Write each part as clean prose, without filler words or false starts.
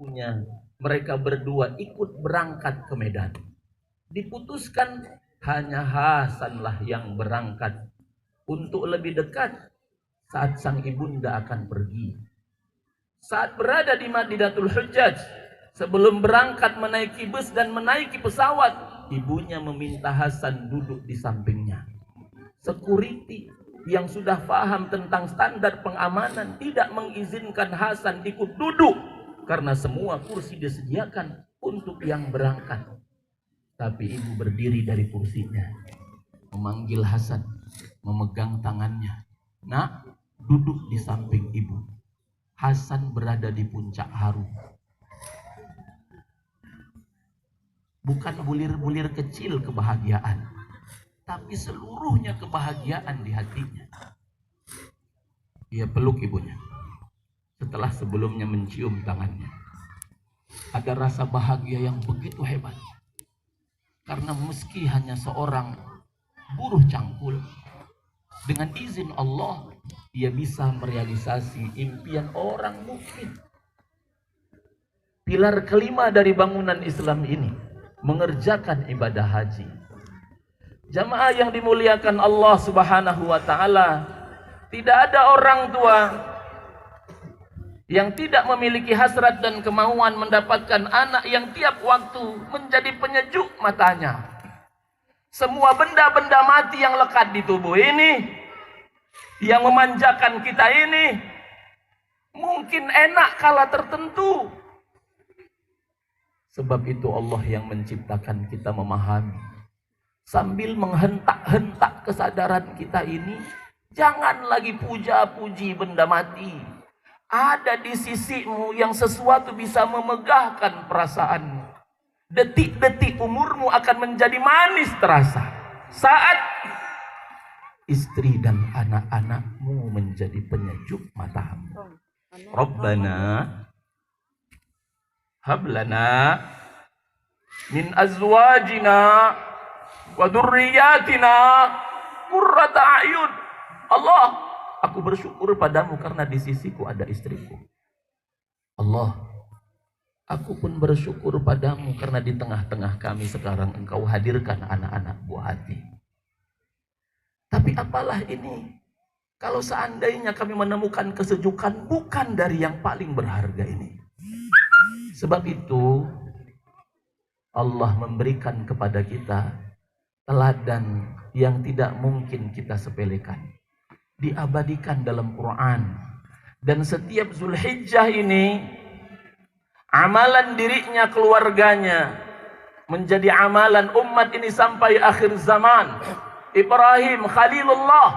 punya mereka berdua ikut berangkat ke Medan. Diputuskan hanya Hasanlah yang berangkat untuk lebih dekat saat sang ibunda akan pergi. Saat berada di Madinatul Hujjaj, sebelum berangkat menaiki bus dan menaiki pesawat, ibunya meminta Hasan duduk di sampingnya. Security yang sudah paham tentang standar pengamanan tidak mengizinkan Hasan ikut duduk karena semua kursi disediakan untuk yang berangkat. Tapi ibu berdiri dari kursinya, memanggil Hasan, memegang tangannya. Nak, duduk di samping ibu. Hasan berada di puncak haru. Bukan bulir-bulir kecil kebahagiaan, tapi seluruhnya kebahagiaan di hatinya. Ia peluk ibunya setelah sebelumnya mencium tangannya. Ada rasa bahagia yang begitu hebat, karena meski hanya seorang buruh cangkul, dengan izin Allah ia bisa merealisasi impian orang mukmin. Pilar kelima dari bangunan Islam ini mengerjakan ibadah haji. Jamaah yang dimuliakan Allah Subhanahu wa taala, tidak ada orang tua yang tidak memiliki hasrat dan kemauan mendapatkan anak yang tiap waktu menjadi penyejuk matanya. Semua benda-benda mati yang lekat di tubuh ini, yang memanjakan kita ini, mungkin enak kala tertentu. Sebab itu Allah yang menciptakan kita memahami. Sambil menghentak-hentak kesadaran kita ini, jangan lagi puja-puji benda mati. Ada di sisimu yang sesuatu bisa memegahkan perasaanmu. Detik-detik umurmu akan menjadi manis terasa saat istri dan anak-anakmu menjadi penyejuk matamu. Rabbana hablana min azwajina wa dzurriyyatina qurrata a'yun. Allah, aku bersyukur padamu karena di sisiku ada istriku. Allah, aku pun bersyukur padamu karena di tengah-tengah kami sekarang engkau hadirkan anak-anak buah hati. Tapi apalah ini kalau seandainya kami menemukan kesejukan bukan dari yang paling berharga ini. Sebab itu Allah memberikan kepada kita teladan yang tidak mungkin kita sepelekan. Diabadikan dalam Quran. Dan setiap Zulhijjah ini, amalan dirinya, keluarganya, menjadi amalan umat ini sampai akhir zaman. Ibrahim Khalilullah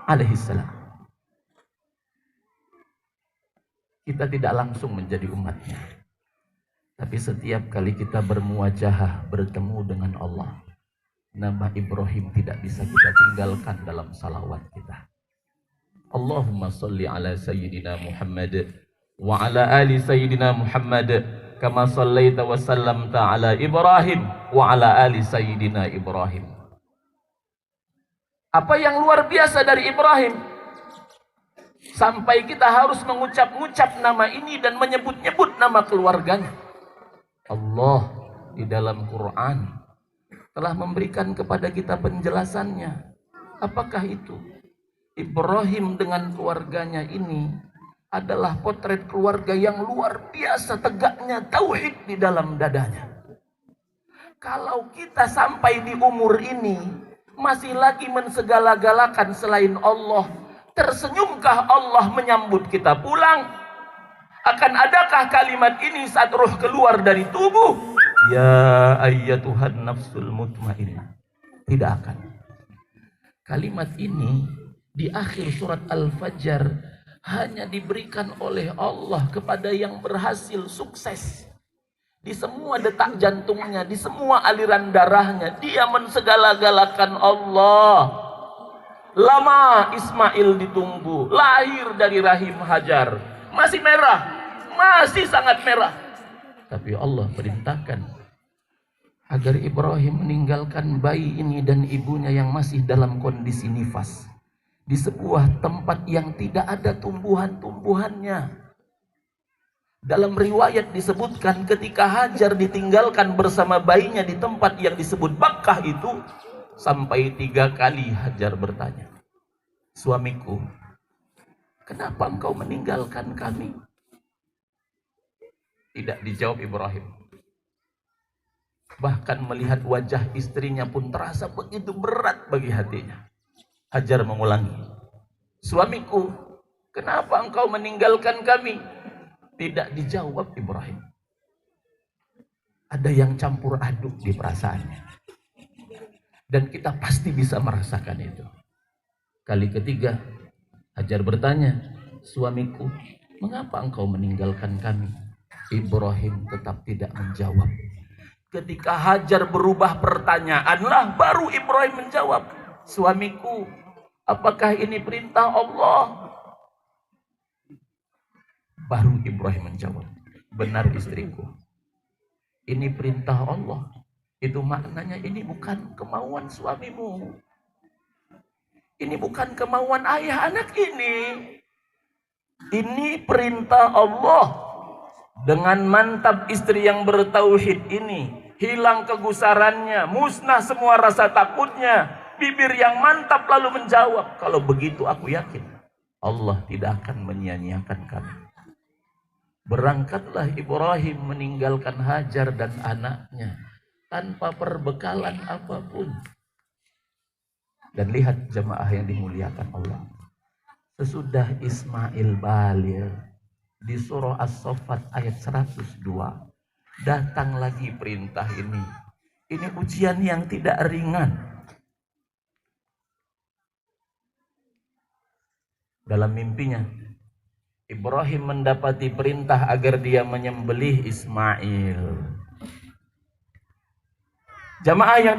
alaihissalam. Kita tidak langsung menjadi umatnya, tapi setiap kali kita bermuwajahah, bertemu dengan Allah, nama Ibrahim tidak bisa kita tinggalkan dalam salawat kita. Allahumma salli ala Sayyidina Muhammad wa ala ali Sayyidina Muhammad kama sallaita wa sallamta ala Ibrahim wa ala ali Sayyidina Ibrahim. Apa yang luar biasa dari Ibrahim sampai kita harus mengucap-ngucap nama ini dan menyebut-nyebut nama keluarganya. Allah di dalam Quran telah memberikan kepada kita penjelasannya. Apakah itu? Ibrahim dengan keluarganya ini adalah potret keluarga yang luar biasa tegaknya tauhid di dalam dadanya. Kalau kita sampai di umur ini masih lagi mensegala-galakan selain Allah, tersenyumkah Allah menyambut kita pulang? Akan adakah kalimat ini saat roh keluar dari tubuh? Ya ayyatuhan nafsul mutmainnah. Tidak akan. Kalimat ini di akhir surat Al-Fajr hanya diberikan oleh Allah kepada yang berhasil sukses. Di semua detak jantungnya, di semua aliran darahnya, dia mensegala-galakan Allah. Lama Ismail ditunggu, lahir dari rahim Hajar, masih merah, masih sangat merah. Tapi Allah perintahkan agar Ibrahim meninggalkan bayi ini dan ibunya yang masih dalam kondisi nifas di sebuah tempat yang tidak ada tumbuhan-tumbuhannya. Dalam riwayat disebutkan ketika Hajar ditinggalkan bersama bayinya di tempat yang disebut Bakkah itu, sampai 3 kali Hajar bertanya, suamiku, kenapa engkau meninggalkan kami? Tidak dijawab Ibrahim. Bahkan melihat wajah istrinya pun terasa begitu berat bagi hatinya. Hajar mengulangi, suamiku, kenapa engkau meninggalkan kami? Tidak dijawab Ibrahim. Ada yang campur aduk di perasaannya. Dan kita pasti bisa merasakan itu. Kali ketiga, Hajar bertanya, suamiku, mengapa engkau meninggalkan kami? Ibrahim tetap tidak menjawab. Ketika Hajar berubah pertanyaanlah baru Ibrahim menjawab, suamiku, apakah ini perintah Allah? Baru Ibrahim menjawab, benar istriku, ini perintah Allah. Itu maknanya ini bukan kemauan suamimu. Ini bukan kemauan ayah anak ini. Ini perintah Allah. Dengan mantap istri yang bertauhid ini, hilang kegusarannya, musnah semua rasa takutnya, bibir yang mantap lalu menjawab, kalau begitu aku yakin Allah tidak akan menyia-nyiakan kami. Berangkatlah Ibrahim meninggalkan Hajar dan anaknya tanpa perbekalan apapun. Dan lihat jemaah yang dimuliakan Allah, sesudah Ismail baligh di surah As-Saffat ayat 102, datang lagi perintah ini. Ini ujian yang tidak ringan. Dalam mimpinya Ibrahim mendapati perintah agar dia menyembelih Ismail. Jamaah yang